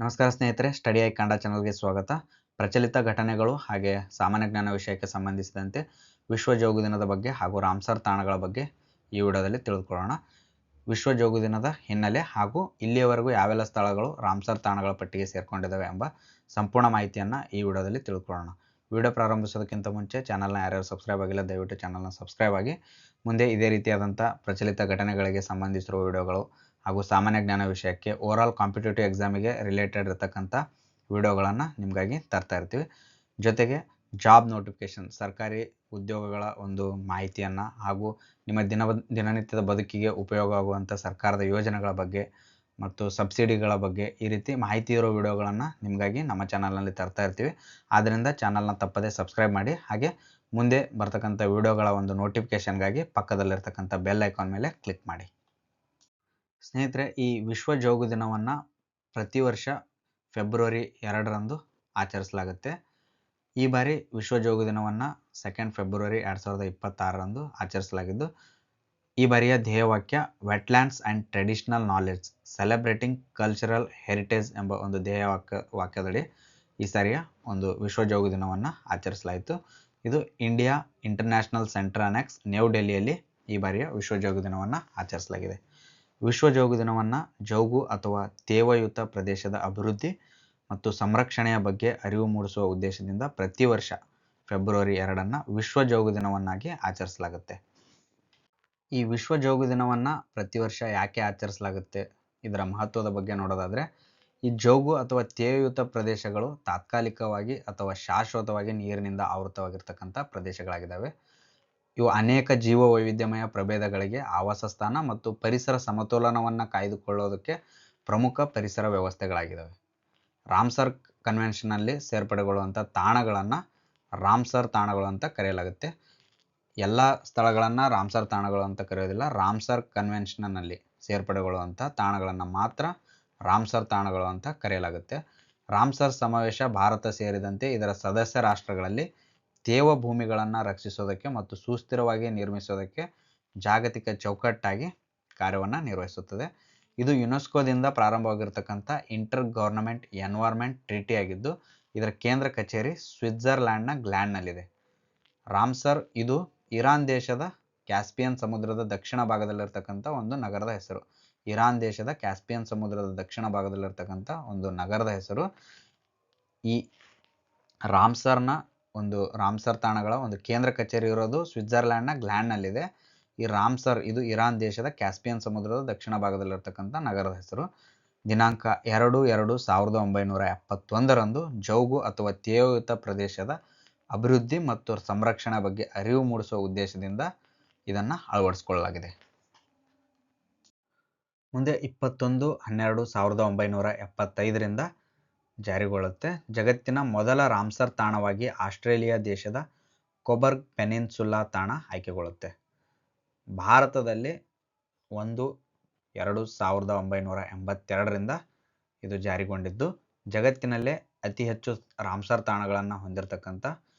ನಮಸ್ಕಾರ ಸ್ನೇಹಿತರೆ, study I Kannada ಚಾನಲ್ಗೆ ಸ್ವಾಗತ. ಪ್ರಚಲಿತ ಘಟನೆಗಳು ಹಾಗೆ ಸಾಮಾನ್ಯ ಜ್ಞಾನ ವಿಷಯಕ್ಕೆ ಸಂಬಂಧಿಸಿದಂತೆ ವಿಶ್ವ ಜೋಗು ದಿನದ ಬಗ್ಗೆ ಹಾಗೂ ರಾಮ್ಸರ್ ತಾಣಗಳ ಬಗ್ಗೆ ಈ ವಿಡಿಯೋದಲ್ಲಿ ತಿಳಿದುಕೊಳ್ಳೋಣ. ವಿಶ್ವ ಜೋಗು ದಿನದ ಹಿನ್ನೆಲೆ ಹಾಗೂ ಇಲ್ಲಿಯವರೆಗೂ ಯಾವೆಲ್ಲ ಸ್ಥಳಗಳು ರಾಮ್ಸರ್ ತಾಣಗಳ ಪಟ್ಟಿಗೆ ಸೇರಿಕೊಂಡಿದ್ದಾವೆ ಎಂಬ ಸಂಪೂರ್ಣ ಮಾಹಿತಿಯನ್ನು ಈ ವಿಡಿಯೋದಲ್ಲಿ ತಿಳ್ಕೊಳ್ಳೋಣ. ವಿಡಿಯೋ ಪ್ರಾರಂಭಿಸೋದಕ್ಕಿಂತ ಮುಂಚೆ ಚಾನಲ್ನ ಯಾರ್ಯಾರು ಸಬ್ಸ್ಕ್ರೈಬ್ ಆಗಿಲ್ಲ ದಯವಿಟ್ಟು ಚಾನಲ್ನ ಸಬ್ಸ್ಕ್ರೈಬ್ ಆಗಿ. ಮುಂದೆ ಇದೇ ರೀತಿಯಾದಂಥ ಪ್ರಚಲಿತ ಘಟನೆಗಳಿಗೆ ಸಂಬಂಧಿಸಿರುವ ವಿಡಿಯೋಗಳು ಹಾಗೂ ಸಾಮಾನ್ಯ ಜ್ಞಾನ ವಿಷಯಕ್ಕೆ ಓವರಾಲ್ ಕಾಂಪಿಟೇಟಿವ್ ಎಕ್ಸಾಮಿಗೆ ರಿಲೇಟೆಡ್ ಇರತಕ್ಕಂಥ ವಿಡಿಯೋಗಳನ್ನು ನಿಮಗಾಗಿ ತರ್ತಾ ಇರ್ತೀವಿ. ಜೊತೆಗೆ ಜಾಬ್ ನೋಟಿಫಿಕೇಷನ್, ಸರ್ಕಾರಿ ಉದ್ಯೋಗಗಳ ಒಂದು ಮಾಹಿತಿಯನ್ನು ಹಾಗೂ ನಿಮ್ಮ ದಿನನಿತ್ಯದ ಬದುಕಿಗೆ ಉಪಯೋಗ ಆಗುವಂಥ ಸರ್ಕಾರದ ಯೋಜನೆಗಳ ಬಗ್ಗೆ ಮತ್ತು ಸಬ್ಸಿಡಿಗಳ ಬಗ್ಗೆ ಈ ರೀತಿ ಮಾಹಿತಿ ಇರೋ ವಿಡಿಯೋಗಳನ್ನು ನಿಮಗಾಗಿ ನಮ್ಮ ಚಾನಲ್ನಲ್ಲಿ ತರ್ತಾ ಇರ್ತೀವಿ. ಆದ್ದರಿಂದ ಚಾನಲ್ನ ತಪ್ಪದೇ ಸಬ್ಸ್ಕ್ರೈಬ್ ಮಾಡಿ. ಹಾಗೆ ಮುಂದೆ ಬರ್ತಕ್ಕಂಥ ವಿಡಿಯೋಗಳ ಒಂದು ನೋಟಿಫಿಕೇಷನ್ಗಾಗಿ ಪಕ್ಕದಲ್ಲಿರ್ತಕ್ಕಂಥ ಬೆಲ್ ಐಕಾನ್ ಮೇಲೆ ಕ್ಲಿಕ್ ಮಾಡಿ. ಸ್ನೇಹಿತರೆ, ಈ ವಿಶ್ವ ಜೋಗು ದಿನವನ್ನು ಪ್ರತಿ ವರ್ಷ ಫೆಬ್ರವರಿ 2ರಂದು ಆಚರಿಸಲಾಗುತ್ತೆ. ಈ ಬಾರಿ ವಿಶ್ವ ಜೋಗು ದಿನವನ್ನು 2 ಫೆಬ್ರವರಿ 2026ರಂದು ಆಚರಿಸಲಾಗಿದ್ದು, ಈ ಬಾರಿಯ ಧ್ಯೇಯವಾಕ್ಯ wetlands and traditional knowledge celebrating cultural heritage ಎಂಬ ಒಂದು ವಾಕ್ಯದಡಿ ಈ ಸಾರಿಯ ಒಂದು ವಿಶ್ವ ಜೋಗು ದಿನವನ್ನು ಆಚರಿಸಲಾಯಿತು. ಇದು India International Centre Annexe New ಡೆಲ್ಲಿಯಲ್ಲಿ ಈ ಬಾರಿಯ ವಿಶ್ವ ಜೋಗು ದಿನವನ್ನು ಆಚರಿಸಲಾಗಿದೆ. ವಿಶ್ವ ಜೋಗು ದಿನವನ್ನು ಜೌಗು ಅಥವಾ ತೇವಯುತ ಪ್ರದೇಶದ ಅಭಿವೃದ್ಧಿ ಮತ್ತು ಸಂರಕ್ಷಣೆಯ ಬಗ್ಗೆ ಅರಿವು ಮೂಡಿಸುವ ಉದ್ದೇಶದಿಂದ ಪ್ರತಿ ವರ್ಷ ಫೆಬ್ರವರಿ 2ನ್ನು ವಿಶ್ವ ಜೋಗು ದಿನವನ್ನಾಗಿ ಆಚರಿಸಲಾಗುತ್ತೆ. ಈ ವಿಶ್ವ ಜೋಗು ದಿನವನ್ನು ಪ್ರತಿ ವರ್ಷ ಯಾಕೆ ಆಚರಿಸಲಾಗುತ್ತೆ, ಇದರ ಮಹತ್ವದ ಬಗ್ಗೆ ನೋಡೋದಾದರೆ, ಈ ಜೋಗು ಅಥವಾ ತೇವಯುತ ಪ್ರದೇಶಗಳು ತಾತ್ಕಾಲಿಕವಾಗಿ ಅಥವಾ ಶಾಶ್ವತವಾಗಿ ನೀರಿನಿಂದ ಆವೃತವಾಗಿರ್ತಕ್ಕಂಥ ಪ್ರದೇಶಗಳಾಗಿದ್ದಾವೆ. ಇವು ಅನೇಕ ಜೀವ ವೈವಿಧ್ಯಮಯ ಪ್ರಭೇದಗಳಿಗೆ ಆವಾಸ ಸ್ಥಾನ ಮತ್ತು ಪರಿಸರ ಸಮತೋಲನವನ್ನು ಕಾಯ್ದುಕೊಳ್ಳೋದಕ್ಕೆ ಪ್ರಮುಖ ಪರಿಸರ ವ್ಯವಸ್ಥೆಗಳಾಗಿದ್ದಾವೆ. ರಾಮ್ಸರ್ ಕನ್ವೆನ್ಷನ್ನಲ್ಲಿ ಸೇರ್ಪಡೆಗೊಳ್ಳುವಂಥ ತಾಣಗಳನ್ನು ರಾಮ್ಸರ್ ತಾಣಗಳು ಅಂತ ಕರೆಯಲಾಗುತ್ತೆ. ಎಲ್ಲ ಸ್ಥಳಗಳನ್ನು ರಾಮ್ಸರ್ ತಾಣಗಳು ಅಂತ ಕರೆಯೋದಿಲ್ಲ. ರಾಮ್ಸರ್ ಕನ್ವೆನ್ಷನ್ನಲ್ಲಿ ಸೇರ್ಪಡೆಗೊಳ್ಳುವಂಥ ತಾಣಗಳನ್ನು ಮಾತ್ರ ರಾಮ್ಸರ್ ತಾಣಗಳು ಅಂತ ಕರೆಯಲಾಗುತ್ತೆ. ರಾಮ್ಸರ್ ಸಮಾವೇಶ ಭಾರತ ಸೇರಿದಂತೆ ಇದರ ಸದಸ್ಯ ರಾಷ್ಟ್ರಗಳಲ್ಲಿ ತೇವ ಭೂಮಿಗಳನ್ನು ರಕ್ಷಿಸೋದಕ್ಕೆ ಮತ್ತು ಸುಸ್ಥಿರವಾಗಿ ನಿರ್ಮಿಸೋದಕ್ಕೆ ಜಾಗತಿಕ ಚೌಕಟ್ಟಾಗಿ ಕಾರ್ಯವನ್ನು ನಿರ್ವಹಿಸುತ್ತದೆ. ಇದು ಯುನೆಸ್ಕೋದಿಂದ ಪ್ರಾರಂಭವಾಗಿರ್ತಕ್ಕಂಥ ಇಂಟರ್ ಗವರ್ನಮೆಂಟ್ ಎನ್ವೈರ್ಮೆಂಟ್ ಟ್ರೀಟಿ ಆಗಿದ್ದು, ಇದರ ಕೇಂದ್ರ ಕಚೇರಿ ಸ್ವಿಟ್ಜರ್ಲ್ಯಾಂಡ್ನ ಗ್ಲ್ಯಾಂಡ್ನಲ್ಲಿದೆ. ರಾಮ್ಸರ್ ಇದು ಇರಾನ್ ದೇಶದ ಕ್ಯಾಸ್ಪಿಯನ್ ಸಮುದ್ರದ ದಕ್ಷಿಣ ಭಾಗದಲ್ಲಿರ್ತಕ್ಕಂಥ ಒಂದು ನಗರದ ಹೆಸರು. ಇರಾನ್ ದೇಶದ ಕ್ಯಾಸ್ಪಿಯನ್ ಸಮುದ್ರದ ದಕ್ಷಿಣ ಭಾಗದಲ್ಲಿರ್ತಕ್ಕಂಥ ಒಂದು ನಗರದ ಹೆಸರು. ಈ ರಾಮ್ಸರ್ ತಾಣಗಳ ಒಂದು ಕೇಂದ್ರ ಕಚೇರಿ ಇರೋದು ಸ್ವಿಟ್ಜರ್ಲ್ಯಾಂಡ್ನ ಗ್ಲ್ಯಾಂಡ್ನಲ್ಲಿದೆ. ಈ ರಾಮ್ಸರ್ ಇದು ಇರಾನ್ ದೇಶದ ಕ್ಯಾಸ್ಪಿಯನ್ ಸಮುದ್ರದ ದಕ್ಷಿಣ ಭಾಗದಲ್ಲಿರ್ತಕ್ಕಂಥ ನಗರದ ಹೆಸರು. ದಿನಾಂಕ 2/2/1971ರಂದು ಜೌಗು ಅಥವಾ ತೇವಯುತ ಪ್ರದೇಶದ ಅಭಿವೃದ್ಧಿ ಮತ್ತು ಸಂರಕ್ಷಣೆ ಬಗ್ಗೆ ಅರಿವು ಮೂಡಿಸುವ ಉದ್ದೇಶದಿಂದ ಇದನ್ನು ಅಳವಡಿಸಿಕೊಳ್ಳಲಾಗಿದೆ. ಮುಂದೆ 21/12/1975ರಿಂದ ಜಾರಿಗೊಳ್ಳುತ್ತೆ. ಜಗತ್ತಿನ ಮೊದಲ ರಾಮ್ಸರ್ ತಾಣವಾಗಿ ಆಸ್ಟ್ರೇಲಿಯಾ ದೇಶದ ಕೊಬರ್ಗ್ ಪೆನಿನ್ಸುಲಾ ತಾಣ ಆಯ್ಕೆಗೊಳ್ಳುತ್ತೆ. ಭಾರತದಲ್ಲಿ 1/2/1982ರಿಂದ ಇದು ಜಾರಿಗೊಂಡಿದ್ದು, ಜಗತ್ತಿನಲ್ಲೇ ಅತಿ ಹೆಚ್ಚು ರಾಮ್ಸರ್ ತಾಣಗಳನ್ನು ಹೊಂದಿರತಕ್ಕಂಥ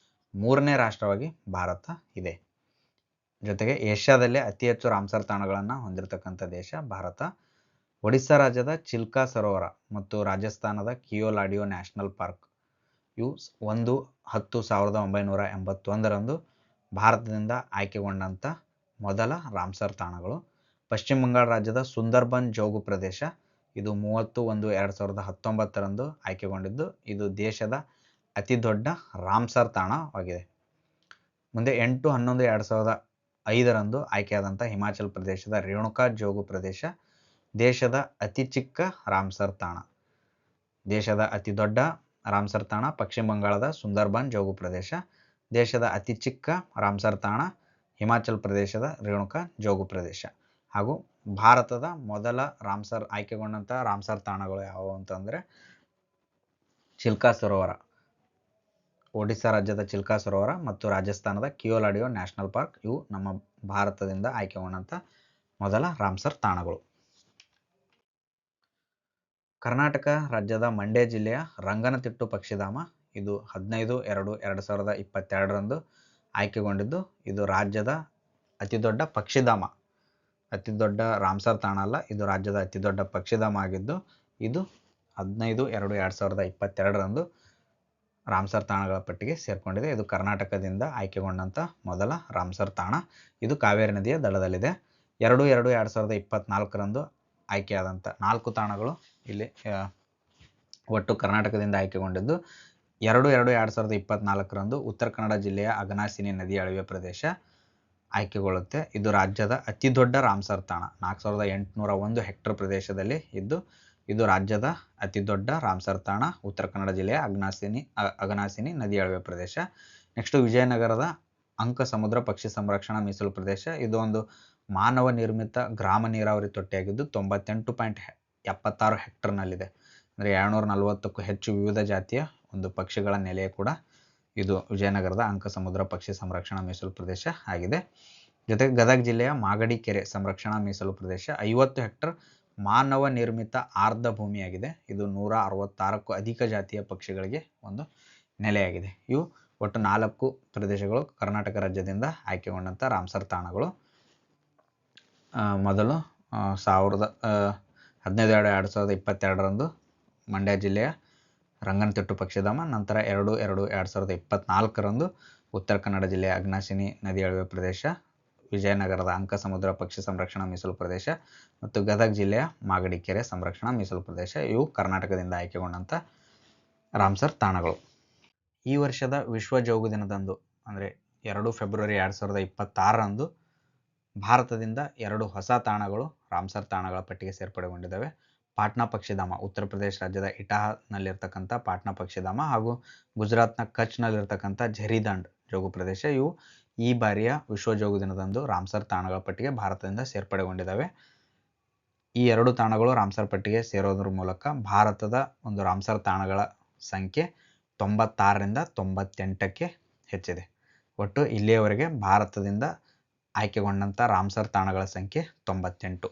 3ನೇ ರಾಷ್ಟ್ರವಾಗಿ ಭಾರತ ಇದೆ. ಜೊತೆಗೆ ಏಷ್ಯಾದಲ್ಲೇ ಅತಿ ಹೆಚ್ಚು ರಾಮ್ಸರ್ ತಾಣಗಳನ್ನು ಹೊಂದಿರತಕ್ಕಂಥ ದೇಶ ಭಾರತ. ಒಡಿಸ್ಸಾ ರಾಜ್ಯದ ಚಿಲ್ಕಾ ಸರೋವರ ಮತ್ತು ರಾಜಸ್ಥಾನದ ಕಿಯೋಲಾಡಿಯೋ ನ್ಯಾಷನಲ್ ಪಾರ್ಕ್ ಇವು 1/10/1981ರಂದು ಭಾರತದಿಂದ ಆಯ್ಕೆಗೊಂಡಂಥ ಮೊದಲ ರಾಮ್ಸರ್ ತಾಣಗಳು. ಪಶ್ಚಿಮ ಬಂಗಾಳ ರಾಜ್ಯದ ಸುಂದರ್ಬನ್ ಜೋಗು ಪ್ರದೇಶ ಇದು 30/1/2019ರಂದು ಆಯ್ಕೆಗೊಂಡಿದ್ದು, ಇದು ದೇಶದ ಅತಿ ದೊಡ್ಡ ರಾಮ್ಸರ್ ತಾಣವಾಗಿದೆ. ಮುಂದೆ 8/11/2005ರಂದು ಆಯ್ಕೆಯಾದಂಥ ಹಿಮಾಚಲ ಪ್ರದೇಶದ ರೇಣುಕಾ ಜೋಗು ಪ್ರದೇಶ ದೇಶದ ಅತಿ ಚಿಕ್ಕ ರಾಮ್ಸರ್ ತಾಣ. ದೇಶದ ಅತಿ ದೊಡ್ಡ ರಾಮ್ಸರ್ ತಾಣ ಪಶ್ಚಿಮ ಬಂಗಾಳದ ಸುಂದರ್ಬನ್ ಜೋಗು ಪ್ರದೇಶ. ದೇಶದ ಅತಿ ಚಿಕ್ಕ ರಾಮ್ಸರ್ ತಾಣ ಹಿಮಾಚಲ ಪ್ರದೇಶದ ರೇಣುಕಾ ಜೋಗು ಪ್ರದೇಶ. ಹಾಗೂ ಭಾರತದ ಮೊದಲ ಆಯ್ಕೆಗೊಂಡಂಥ ರಾಮ್ಸರ್ ತಾಣಗಳು ಯಾವುವು ಅಂತಂದರೆ ಚಿಲ್ಕಾ ಸರೋವರ, ಒಡಿಸ್ಸಾ ರಾಜ್ಯದ ಚಿಲ್ಕಾ ಸರೋವರ ಮತ್ತು ರಾಜಸ್ಥಾನದ ಕಿಯೋಲಾಡಿಯೋ ನ್ಯಾಷನಲ್ ಪಾರ್ಕ್ ಇವು ನಮ್ಮ ಭಾರತದಿಂದ ಆಯ್ಕೆಗೊಂಡಂಥ ಮೊದಲ ರಾಮ್ಸರ್ ತಾಣಗಳು. ಕರ್ನಾಟಕ ರಾಜ್ಯದ ಮಂಡ್ಯ ಜಿಲ್ಲೆಯ ರಂಗನತಿಟ್ಟು ಪಕ್ಷಿಧಾಮ ಇದು 15/2/2022ರಂದು ಆಯ್ಕೆಗೊಂಡಿದ್ದು, ಇದು ರಾಜ್ಯದ ಅತಿ ದೊಡ್ಡ ಪಕ್ಷಿಧಾಮ. ಅತಿ ದೊಡ್ಡ ರಾಮ್ಸರ್ ತಾಣ ಅಲ್ಲ, ಇದು ರಾಜ್ಯದ ಅತಿ ದೊಡ್ಡ ಪಕ್ಷಿಧಾಮ ಆಗಿದ್ದು, ಇದು 15/2/2022ರಂದು ರಾಮ್ಸರ್ ತಾಣಗಳ ಪಟ್ಟಿಗೆ ಸೇರಿಕೊಂಡಿದೆ. ಇದು ಕರ್ನಾಟಕದಿಂದ ಆಯ್ಕೆಗೊಂಡಂಥ ಮೊದಲ ರಾಮ್ಸರ್ ತಾಣ. ಇದು ಕಾವೇರಿ ನದಿಯ ದಡದಲ್ಲಿದೆ. 2/2/2024ರಂದು ಆಯ್ಕೆಯಾದಂಥ 4 ತಾಣಗಳು ಇಲ್ಲಿ ಒಟ್ಟು ಕರ್ನಾಟಕದಿಂದ ಆಯ್ಕೆಗೊಂಡಿದ್ದು, 2/2/2024ರಂದು ಉತ್ತರ ಕನ್ನಡ ಜಿಲ್ಲೆಯ ಅಘನಾಶಿನಿ ನದಿಯ ಅಳಿವೆ ಪ್ರದೇಶ ಆಯ್ಕೆಗೊಳ್ಳುತ್ತೆ. ಇದು ರಾಜ್ಯದ ಅತಿ ದೊಡ್ಡ ರಾಮ್ಸರ್ ತಾಣ. 4801 ಹೆಕ್ಟರ್ ಪ್ರದೇಶದಲ್ಲಿ ಇದ್ದು, ಇದು ರಾಜ್ಯದ ಅತಿ ದೊಡ್ಡ ರಾಮ್ಸರ್ ತಾಣ, ಉತ್ತರ ಕನ್ನಡ ಜಿಲ್ಲೆಯ ಅಘನಾಶಿನಿ ನದಿ ಅಳಿವೆ ಪ್ರದೇಶ. ನೆಕ್ಸ್ಟ್ ವಿಜಯನಗರದ ಅಂಕ ಸಮುದ್ರ ಪಕ್ಷಿ ಸಂರಕ್ಷಣಾ ಮೀಸಲು ಪ್ರದೇಶ. ಇದು ಒಂದು ಮಾನವ ನಿರ್ಮಿತ ಗ್ರಾಮ ನೀರಾವರಿ ತೊಟ್ಟಿಯಾಗಿದ್ದು 98.76 ಹೆಕ್ಟರ್ನಲ್ಲಿದೆ. ಅಂದರೆ 240ಕ್ಕೂ ಹೆಚ್ಚು ವಿವಿಧ ಜಾತಿಯ ಒಂದು ಪಕ್ಷಿಗಳ ನೆಲೆ ಕೂಡ ಇದು ವಿಜಯನಗರದ ಅಂಕ ಸಮುದ್ರ ಪಕ್ಷಿ ಸಂರಕ್ಷಣಾ ಮೀಸಲು ಪ್ರದೇಶ ಆಗಿದೆ. ಜೊತೆಗೆ ಗದಗ ಜಿಲ್ಲೆಯ ಮಾಗಡಿ ಕೆರೆ ಸಂರಕ್ಷಣಾ ಮೀಸಲು ಪ್ರದೇಶ 50 ಹೆಕ್ಟರ್ ಮಾನವ ನಿರ್ಮಿತ ಆರ್ಧ ಭೂಮಿಯಾಗಿದೆ. ಇದು 166ಕ್ಕೂ ಅಧಿಕ ಜಾತಿಯ ಪಕ್ಷಿಗಳಿಗೆ ಒಂದು ನೆಲೆಯಾಗಿದೆ. ಇವು ಒಟ್ಟು 4 ಪ್ರದೇಶಗಳು ಕರ್ನಾಟಕ ರಾಜ್ಯದಿಂದ ಆಯ್ಕೆಗೊಂಡಂಥ ರಾಮ್ಸರ್ ತಾಣಗಳು. ಮೊದಲು 15/2/2022ರಂದು ಮಂಡ್ಯ ಜಿಲ್ಲೆಯ ರಂಗನತಿಟ್ಟು ಪಕ್ಷಿಧಾಮ, ನಂತರ 2/2/2024ರಂದು ಉತ್ತರ ಕನ್ನಡ ಜಿಲ್ಲೆಯ ಅಘನಾಶಿನಿ ನದಿ ಅಳಿವೆ ಪ್ರದೇಶ, ವಿಜಯನಗರದ ಅಂಕ ಸಮುದ್ರ ಪಕ್ಷಿ ಸಂರಕ್ಷಣಾ ಮೀಸಲು ಪ್ರದೇಶ ಮತ್ತು ಗದಗ ಜಿಲ್ಲೆಯ ಮಾಗಡಿ ಕೆರೆ ಸಂರಕ್ಷಣಾ ಮೀಸಲು ಪ್ರದೇಶ. ಇವು ಕರ್ನಾಟಕದಿಂದ ಆಯ್ಕೆಗೊಂಡಂಥ ರಾಮ್ಸರ್ ತಾಣಗಳು. ಈ ವರ್ಷದ ವಿಶ್ವ ಜೋಗು ದಿನದಂದು ಅಂದರೆ 2 ಫೆಬ್ರವರಿ 2026ರಂದು ಭಾರತದಿಂದ 2 ಹೊಸ ತಾಣಗಳು ರಾಮ್ಸರ್ ತಾಣಗಳ ಪಟ್ಟಿಗೆ ಸೇರ್ಪಡೆಗೊಂಡಿದ್ದಾವೆ. ಪಾಟ್ನಾ ಪಕ್ಷಿಧಾಮ, ಉತ್ತರ ಪ್ರದೇಶ ರಾಜ್ಯದ ಇಟಾಹ್ನಲ್ಲಿರ್ತಕ್ಕಂಥ ಪಾಟ್ನಾ ಪಕ್ಷಿಧಾಮ ಹಾಗೂ ಗುಜರಾತ್ನ ಕಚ್ನಲ್ಲಿರ್ತಕ್ಕಂಥ ಝರಿದಂಡ್ ಜೋಗು ಪ್ರದೇಶ. ಇವು ಈ ಬಾರಿಯ ವಿಶ್ವ ಜೋಗು ದಿನದಂದು ರಾಮ್ಸರ್ ತಾಣಗಳ ಪಟ್ಟಿಗೆ ಭಾರತದಿಂದ ಸೇರ್ಪಡೆಗೊಂಡಿದ್ದಾವೆ. ಈ 2 ತಾಣಗಳು ರಾಮ್ಸರ್ ಪಟ್ಟಿಗೆ ಸೇರೋದ್ರ ಮೂಲಕ ಭಾರತದ ಒಂದು ರಾಮ್ಸರ್ ತಾಣಗಳ ಸಂಖ್ಯೆ 96ರಿಂದ 98ಕ್ಕೆ ಹೆಚ್ಚಿದೆ. ಒಟ್ಟು ಇಲ್ಲಿಯವರೆಗೆ ಭಾರತದಿಂದ ಆಯ್ಕೆಗೊಂಡಂಥ ರಾಮ್ಸರ್ ತಾಣಗಳ ಸಂಖ್ಯೆ 98.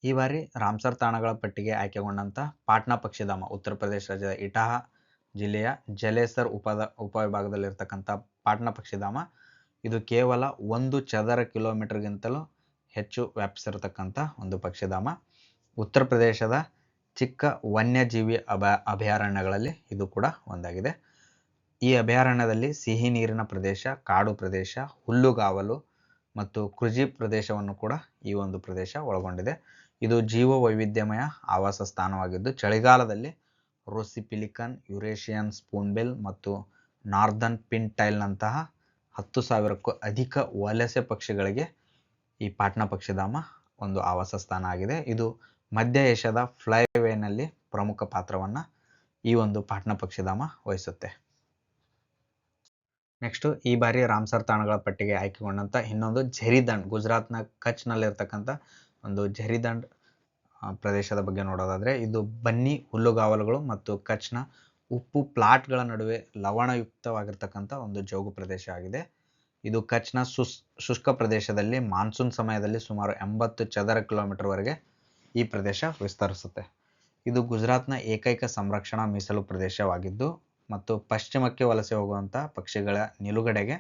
ಈ ಬಾರಿ ರಾಮ್ಸರ್ ತಾಣಗಳ ಪಟ್ಟಿಗೆ ಆಯ್ಕೆಗೊಂಡಂಥ ಪಾಟ್ನಾ ಪಕ್ಷಿಧಾಮ, ಉತ್ತರ ಪ್ರದೇಶ ರಾಜ್ಯದ ಇಟಾಹ ಜಿಲ್ಲೆಯ ಜಲೇಸರ್ ಉಪವಿಭಾಗದಲ್ಲಿರ್ತಕ್ಕಂಥ ಪಾಟ್ನಾ ಪಕ್ಷಿಧಾಮ. ಇದು ಕೇವಲ 1 ಚದರ ಕಿಲೋಮೀಟರ್ಗಿಂತಲೂ ಹೆಚ್ಚು ವ್ಯಾಪಿಸಿರತಕ್ಕಂಥ ಒಂದು ಪಕ್ಷಿಧಾಮ. ಉತ್ತರ ಪ್ರದೇಶದ ಚಿಕ್ಕ ವನ್ಯಜೀವಿ ಅಭಯಾರಣ್ಯಗಳಲ್ಲಿ ಇದು ಕೂಡ ಒಂದಾಗಿದೆ. ಈ ಅಭಯಾರಣ್ಯದಲ್ಲಿ ಸಿಹಿ ನೀರಿನ ಪ್ರದೇಶ, ಕಾಡು ಪ್ರದೇಶ, ಹುಲ್ಲುಗಾವಲು ಮತ್ತು ಕೃಷಿ ಪ್ರದೇಶವನ್ನು ಕೂಡ ಈ ಒಂದು ಪ್ರದೇಶ ಒಳಗೊಂಡಿದೆ. ಇದು ಜೀವ ವೈವಿಧ್ಯಮಯ ಆವಾಸ ಸ್ಥಾನವಾಗಿದ್ದು, ಚಳಿಗಾಲದಲ್ಲಿ ರೋಸಿಪಿಲಿಕನ್, ಯುರೇಷಿಯನ್ ಸ್ಪೂನ್ಬಿಲ್ ಮತ್ತು ನಾರ್ದರ್ನ್ ಪಿನ್ ಟೈಲ್ನಂತಹ 10,000ಕ್ಕೂ ಅಧಿಕ ವಲಸೆ ಪಕ್ಷಿಗಳಿಗೆ ಈ ಪಾಟ್ನಾ ಪಕ್ಷಿಧಾಮ ಒಂದು ಆವಾಸ ಸ್ಥಾನ ಆಗಿದೆ. ಇದು ಮಧ್ಯ ಏಷ್ಯಾದ ಫ್ಲೈವೇನಲ್ಲಿ ಪ್ರಮುಖ ಪಾತ್ರವನ್ನು ಈ ಒಂದು ಪಾಟ್ನಾ ಪಕ್ಷಿಧಾಮ ವಹಿಸುತ್ತೆ. ನೆಕ್ಸ್ಟು ಈ ಬಾರಿ ರಾಮ್ಸರ್ ತಾಣಗಳ ಪಟ್ಟಿಗೆ ಆಯ್ಕೆಗೊಂಡಂಥ ಇನ್ನೊಂದು ಝರಿದಂಡ್, ಗುಜರಾತ್ನ ಕಚ್ನಲ್ಲಿರ್ತಕ್ಕಂಥ ಒಂದು ಝರಿದಂಡ್ ಪ್ರದೇಶದ ಬಗ್ಗೆ ನೋಡೋದಾದರೆ, ಇದು ಬನ್ನಿ ಹುಲ್ಲುಗಾವಲುಗಳು ಮತ್ತು ಕಚ್ನ ಉಪ್ಪು ಪ್ಲಾಟ್ಗಳ ನಡುವೆ ಲವಣಯುಕ್ತವಾಗಿರ್ತಕ್ಕಂಥ ಒಂದು ಜೋಗು ಪ್ರದೇಶ ಆಗಿದೆ. ಇದು ಕಚ್ನ ಶುಷ್ಕ ಪ್ರದೇಶದಲ್ಲಿ ಮಾನ್ಸೂನ್ ಸಮಯದಲ್ಲಿ ಸುಮಾರು 80 ಚದರ ಕಿಲೋಮೀಟರ್ವರೆಗೆ ಈ ಪ್ರದೇಶ ವಿಸ್ತರಿಸುತ್ತೆ. ಇದು ಗುಜರಾತ್ನ ಏಕೈಕ ಸಂರಕ್ಷಣಾ ಮೀಸಲು ಪ್ರದೇಶವಾಗಿದ್ದು ಮತ್ತು ಪಶ್ಚಿಮಕ್ಕೆ ವಲಸೆ ಹೋಗುವಂಥ ಪಕ್ಷಿಗಳ ನಿಲುಗಡೆಗೆ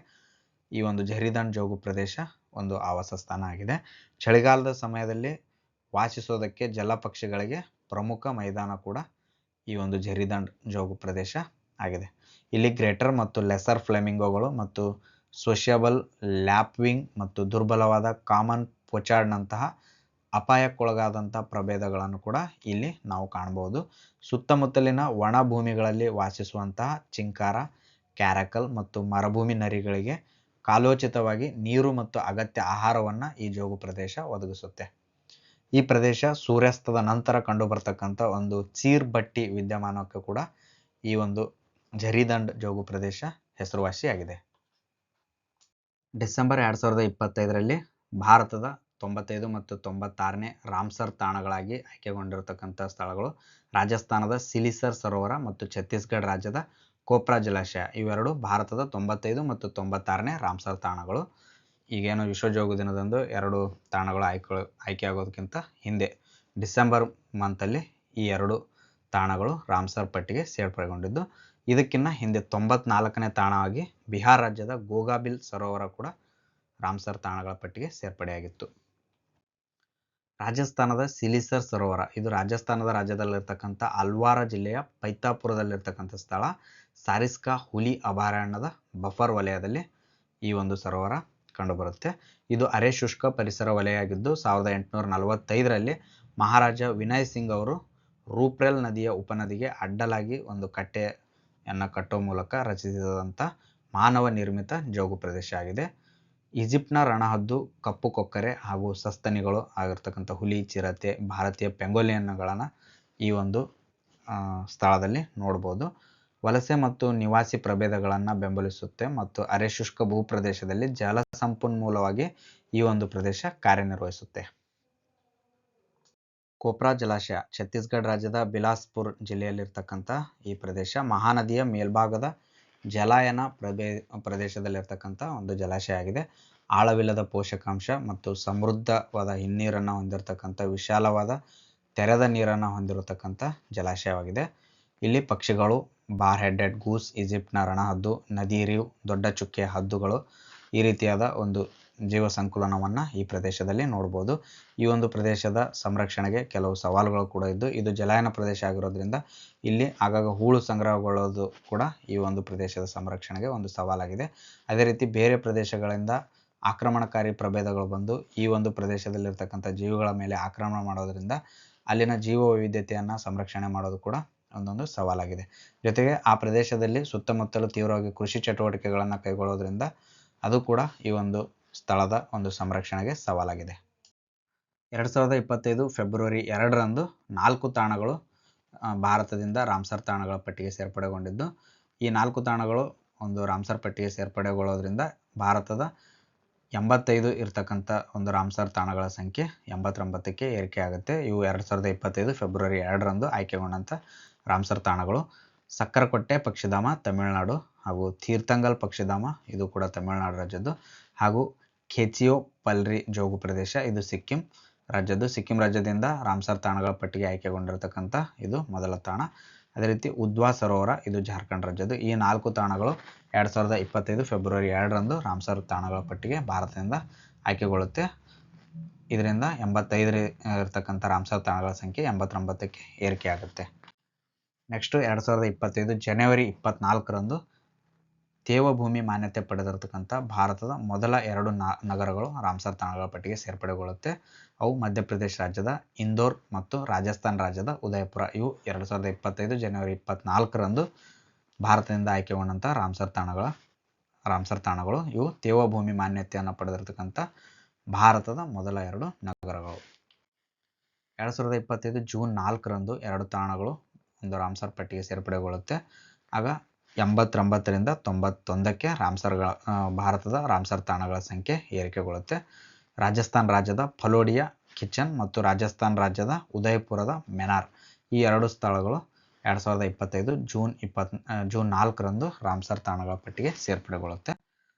ಈ ಒಂದು ಝರಿದಂಡ್ ಜೋಗು ಪ್ರದೇಶ ಒಂದು ಆವಾಸ ಸ್ಥಾನ ಆಗಿದೆ. ಚಳಿಗಾಲದ ಸಮಯದಲ್ಲಿ ವಾಸಿಸೋದಕ್ಕೆ ಜಲಪಕ್ಷಿಗಳಿಗೆ ಪ್ರಮುಖ ಮೈದಾನ ಕೂಡ ಈ ಒಂದು ಝರಿದಂಡ್ ಜೋಗು ಪ್ರದೇಶ ಆಗಿದೆ. ಇಲ್ಲಿ ಗ್ರೇಟರ್ ಮತ್ತು ಲೆಸರ್ ಫ್ಲೆಮಿಂಗೋಗಳು ಮತ್ತು ಸೋಷಿಯಬಲ್ ಲ್ಯಾಪ್ವಿಂಗ್ ಮತ್ತು ದುರ್ಬಲವಾದ ಕಾಮನ್ ಪೊಚಾರ್ಡ್ನಂತಹ ಅಪಾಯಕ್ಕೊಳಗಾದಂಥ ಪ್ರಭೇದಗಳನ್ನು ಕೂಡ ಇಲ್ಲಿ ನಾವು ಕಾಣಬಹುದು. ಸುತ್ತಮುತ್ತಲಿನ ಒಣ ಭೂಮಿಗಳಲ್ಲಿ ವಾಸಿಸುವಂತಹ ಚಿಂಕಾರ, ಕ್ಯಾರಕಲ್ ಮತ್ತು ಮರುಭೂಮಿ ನರಿಗಳಿಗೆ ಕಾಲೋಚಿತವಾಗಿ ನೀರು ಮತ್ತು ಅಗತ್ಯ ಆಹಾರವನ್ನು ಈ ಜೋಗು ಪ್ರದೇಶ ಒದಗಿಸುತ್ತೆ. ಈ ಪ್ರದೇಶ ಸೂರ್ಯಾಸ್ತದ ನಂತರ ಕಂಡುಬರ್ತಕ್ಕಂಥ ಒಂದು ಚೀರ್ಬಟ್ಟಿ ವಿದ್ಯಮಾನಕ್ಕೆ ಕೂಡ ಈ ಒಂದು ಝರಿದಂಡ್ ಜೋಗು ಪ್ರದೇಶ ಹೆಸರುವಾಸಿಯಾಗಿದೆ. ಡಿಸೆಂಬರ್ 2025ರಲ್ಲಿ ಭಾರತದ 95 ಮತ್ತು 96ನೇ ರಾಮ್ಸರ್ ತಾಣಗಳಾಗಿ ಆಯ್ಕೆಗೊಂಡಿರತಕ್ಕಂಥ ಸ್ಥಳಗಳು ರಾಜಸ್ಥಾನದ ಸಿಲಿಸರ್ ಸರೋವರ ಮತ್ತು ಛತ್ತೀಸ್ಗಢ ರಾಜ್ಯದ ಕೋಪ್ರಾ ಜಲಾಶಯ. ಇವೆರಡು ಭಾರತದ 95 ಮತ್ತು 96ನೇ ರಾಮ್ಸರ್ ತಾಣಗಳು. ಈಗೇನು ವಿಶ್ವ ಜೋಗು ದಿನದಂದು 2 ತಾಣಗಳು ಆಯ್ಕೆಯಾಗೋದಕ್ಕಿಂತ ಹಿಂದೆ ಡಿಸೆಂಬರ್ ಮಂತಲ್ಲಿ ಈ 2 ತಾಣಗಳು ರಾಮ್ಸರ್ ಪಟ್ಟಿಗೆ ಸೇರ್ಪಡೆಗೊಂಡಿದ್ದು, ಇದಕ್ಕಿಂತ ಹಿಂದೆ 94ನೇ ತಾಣವಾಗಿ ಬಿಹಾರ ರಾಜ್ಯದ ಗೋಗಾಬಿಲ್ ಸರೋವರ ಕೂಡ ರಾಮ್ಸರ್ ತಾಣಗಳ ಪಟ್ಟಿಗೆ ಸೇರ್ಪಡೆಯಾಗಿತ್ತು. ರಾಜಸ್ಥಾನದ ಸಿಲಿಸರ್ ಸರೋವರ, ಇದು ರಾಜಸ್ಥಾನದ ರಾಜ್ಯದಲ್ಲಿರ್ತಕ್ಕಂಥ ಅಲ್ವಾರ ಜಿಲ್ಲೆಯ ಪೈತಾಪುರದಲ್ಲಿರ್ತಕ್ಕಂಥ ಸ್ಥಳ. ಸಾರಿಸ್ಕಾ ಹುಲಿ ಅಭಯಾರಣ್ಯದ ಬಫರ್ ವಲಯದಲ್ಲಿ ಈ ಒಂದು ಸರೋವರ ಕಂಡುಬರುತ್ತೆ. ಇದು ಅರೆ ಶುಷ್ಕ ಪರಿಸರ ವಲಯ ಆಗಿದ್ದು 1845ರಲ್ಲಿ ಮಹಾರಾಜ ವಿನಯ್ ಸಿಂಗ್ ಅವರು ರೂಪ್ರೆಲ್ ನದಿಯ ಉಪನದಿಗೆ ಅಡ್ಡಲಾಗಿ ಒಂದು ಕಟ್ಟೆಯನ್ನು ಕಟ್ಟುವ ಮೂಲಕ ರಚಿಸಿದಂಥ ಮಾನವ ನಿರ್ಮಿತ ಜೋಗು ಪ್ರದೇಶ ಆಗಿದೆ. ಈಜಿಪ್ಟ್ನ ರಣಹದ್ದು, ಕಪ್ಪು ಕೊಕ್ಕರೆ ಹಾಗೂ ಸಸ್ತನಿಗಳು ಆಗಿರ್ತಕ್ಕಂಥ ಹುಲಿ, ಚಿರತೆ, ಭಾರತೀಯ ಪೆಂಗೋಲಿಯನ್ಗಳನ್ನು ಈ ಒಂದು ಸ್ಥಳದಲ್ಲಿ ನೋಡ್ಬೋದು. ವಲಸೆ ಮತ್ತು ನಿವಾಸಿ ಪ್ರಭೇದಗಳನ್ನು ಬೆಂಬಲಿಸುತ್ತೆ ಮತ್ತು ಅರೆ ಶುಷ್ಕ ಭೂಪ್ರದೇಶದಲ್ಲಿ ಜಲ ಸಂಪನ್ಮೂಲವಾಗಿ ಈ ಒಂದು ಪ್ರದೇಶ ಕಾರ್ಯನಿರ್ವಹಿಸುತ್ತೆ. ಕೋಪ್ರಾ ಜಲಾಶಯ ಛತ್ತೀಸ್ಗಢ ರಾಜ್ಯದ ಬಿಲಾಸ್ಪುರ್ ಜಿಲ್ಲೆಯಲ್ಲಿರ್ತಕ್ಕಂಥ ಈ ಪ್ರದೇಶ ಮಹಾನದಿಯ ಮೇಲ್ಭಾಗದ ಜಲಾಯನ ಪ್ರದೇಶದಲ್ಲಿರ್ತಕ್ಕಂಥ ಒಂದು ಜಲಾಶಯ ಆಗಿದೆ. ಆಳವಿಲ್ಲದ ಪೋಷಕಾಂಶ ಮತ್ತು ಸಮೃದ್ಧವಾದ ಹಿನ್ನೀರನ್ನು ಹೊಂದಿರತಕ್ಕಂಥ ವಿಶಾಲವಾದ ತೆರೆದ ನೀರನ್ನು ಹೊಂದಿರತಕ್ಕಂಥ ಜಲಾಶಯವಾಗಿದೆ. ಇಲ್ಲಿ ಪಕ್ಷಿಗಳು, ಬಾರ್ ಹೆಡೆಡ್ ಗೂಸ್, ಈಜಿಪ್ಟ್ನ ರಣಹದ್ದು, ನದಿರೀವ್, ದೊಡ್ಡ ಚುಕ್ಕೆಯ ಹದ್ದುಗಳು ಈ ರೀತಿಯಾದ ಒಂದು ಜೀವ ಸಂಕುಲನವನ್ನು ಈ ಪ್ರದೇಶದಲ್ಲಿ ನೋಡ್ಬೋದು. ಈ ಒಂದು ಪ್ರದೇಶದ ಸಂರಕ್ಷಣೆಗೆ ಕೆಲವು ಸವಾಲುಗಳು ಕೂಡ ಇದ್ದು, ಇದು ಜಲಾಯನ ಪ್ರದೇಶ ಆಗಿರೋದ್ರಿಂದ ಇಲ್ಲಿ ಆಗಾಗ ಹೂಳು ಸಂಗ್ರಹಗೊಳ್ಳೋದು ಕೂಡ ಈ ಒಂದು ಪ್ರದೇಶದ ಸಂರಕ್ಷಣೆಗೆ ಒಂದು ಸವಾಲಾಗಿದೆ. ಅದೇ ರೀತಿ ಬೇರೆ ಪ್ರದೇಶಗಳಿಂದ ಆಕ್ರಮಣಕಾರಿ ಪ್ರಭೇದಗಳು ಬಂದು ಈ ಒಂದು ಪ್ರದೇಶದಲ್ಲಿರ್ತಕ್ಕಂಥ ಜೀವಿಗಳ ಮೇಲೆ ಆಕ್ರಮಣ ಮಾಡೋದ್ರಿಂದ ಅಲ್ಲಿನ ಜೀವ ವೈವಿಧ್ಯತೆಯನ್ನು ಸಂರಕ್ಷಣೆ ಮಾಡೋದು ಕೂಡ ಒಂದೊಂದು ಸವಾಲಾಗಿದೆ. ಜೊತೆಗೆ ಆ ಪ್ರದೇಶದಲ್ಲಿ ಸುತ್ತಮುತ್ತಲು ತೀವ್ರವಾಗಿ ಕೃಷಿ ಚಟುವಟಿಕೆಗಳನ್ನು ಕೈಗೊಳ್ಳೋದ್ರಿಂದ ಅದು ಕೂಡ ಈ ಒಂದು ಸ್ಥಳದ ಒಂದು ಸಂರಕ್ಷಣೆಗೆ ಸವಾಲಾಗಿದೆ. 2025 ಫೆಬ್ರವರಿ 2ರಂದು 4 ತಾಣಗಳು ಭಾರತದಿಂದ ರಾಮ್ಸರ್ ತಾಣಗಳ ಪಟ್ಟಿಗೆ ಸೇರ್ಪಡೆಗೊಂಡಿದ್ದು, ಈ 4 ತಾಣಗಳು ಒಂದು ರಾಮ್ಸರ್ ಪಟ್ಟಿಗೆ ಸೇರ್ಪಡೆಗೊಳ್ಳೋದ್ರಿಂದ ಭಾರತದ 85 ಇರ್ತಕ್ಕಂಥ ಒಂದು ರಾಮ್ಸರ್ ತಾಣಗಳ ಸಂಖ್ಯೆ 89ಕ್ಕೆ ಏರಿಕೆ ಆಗುತ್ತೆ. ಇವು 2025 ಫೆಬ್ರವರಿ 2ರಂದು ಆಯ್ಕೆಗೊಂಡಂಥ ರಾಮ್ಸರ್ ತಾಣಗಳು. ಸಕ್ಕರಕೊಟ್ಟೆ ಪಕ್ಷಿಧಾಮ ತಮಿಳುನಾಡು ಹಾಗೂ ತೀರ್ಥಂಗಲ್ ಪಕ್ಷಿಧಾಮ ಇದು ಕೂಡ ತಮಿಳುನಾಡು ರಾಜ್ಯದ್ದು, ಹಾಗೂ ಖೇಚಿಯೋ ಪಲ್ರಿ ಜೋಗು ಪ್ರದೇಶ ಇದು ಸಿಕ್ಕಿಂ ರಾಜ್ಯದ್ದು. ಸಿಕ್ಕಿಂ ರಾಜ್ಯದಿಂದ ರಾಮ್ಸರ್ ತಾಣಗಳ ಪಟ್ಟಿಗೆ ಆಯ್ಕೆಗೊಂಡಿರತಕ್ಕಂಥ ಇದು ಮೊದಲ ತಾಣ. ಅದೇ ರೀತಿ ಉದ್ವಾ ಸರೋವರ ಇದು ಜಾರ್ಖಂಡ್ ರಾಜ್ಯದ್ದು. ಈ 4 ತಾಣಗಳು 2025 ಫೆಬ್ರವರಿ 2ರಂದು ರಾಮ್ಸರ್ ತಾಣಗಳ ಪಟ್ಟಿಗೆ ಭಾರತದಿಂದ ಆಯ್ಕೆಗೊಳ್ಳುತ್ತೆ. ಇದರಿಂದ 85 ಇರತಕ್ಕಂಥ ರಾಮ್ಸರ್ ತಾಣಗಳ ಸಂಖ್ಯೆ 89ಕ್ಕೆ ಏರಿಕೆ ಆಗುತ್ತೆ. ನೆಕ್ಸ್ಟು 2025 ಜನವರಿ 24ರಂದು ತೇವಭೂಮಿ ಮಾನ್ಯತೆ ಪಡೆದಿರತಕ್ಕಂಥ ಭಾರತದ ಮೊದಲ 2 ನಗರಗಳು ರಾಮ್ಸರ್ ತಾಣಗಳ ಪಟ್ಟಿಗೆ ಸೇರ್ಪಡೆಗೊಳ್ಳುತ್ತೆ. ಅವು ಮಧ್ಯಪ್ರದೇಶ ರಾಜ್ಯದ ಇಂದೋರ್ ಮತ್ತು ರಾಜಸ್ಥಾನ್ ರಾಜ್ಯದ ಉದಯಪುರ. ಇವು 2025 ಜನವರಿ 24ರಂದು ಭಾರತದಿಂದ ಆಯ್ಕೆಗೊಂಡಂಥ ರಾಮ್ಸರ್ ತಾಣಗಳು. ಇವು ತೇವಭೂಮಿ ಮಾನ್ಯತೆಯನ್ನು ಪಡೆದಿರತಕ್ಕಂಥ ಭಾರತದ ಮೊದಲ 2 ನಗರಗಳು. 2025 ಜೂನ್ 4ರಂದು 2 ತಾಣಗಳು ಒಂದು ರಾಮ್ಸರ್ ಪಟ್ಟಿಗೆ ಸೇರ್ಪಡೆಗೊಳ್ಳುತ್ತೆ. ಆಗ 89ರಿಂದ 91ಕ್ಕೆ ಭಾರತದ ರಾಮ್ಸರ್ ತಾಣಗಳ ಸಂಖ್ಯೆ ಏರಿಕೆಗೊಳ್ಳುತ್ತೆ. ರಾಜಸ್ಥಾನ್ ರಾಜ್ಯದ ಫಲೋಡಿಯಾ ಕಿಚನ್ ಮತ್ತು ರಾಜಸ್ಥಾನ್ ರಾಜ್ಯದ ಉದಯಪುರದ ಮೆನಾರ್ ಈ 2 ಸ್ಥಳಗಳು 2025 ಜೂನ್ 4ರಂದು ರಾಮ್ಸರ್ ತಾಣಗಳ ಪಟ್ಟಿಗೆ ಸೇರ್ಪಡೆಗೊಳ್ಳುತ್ತೆ.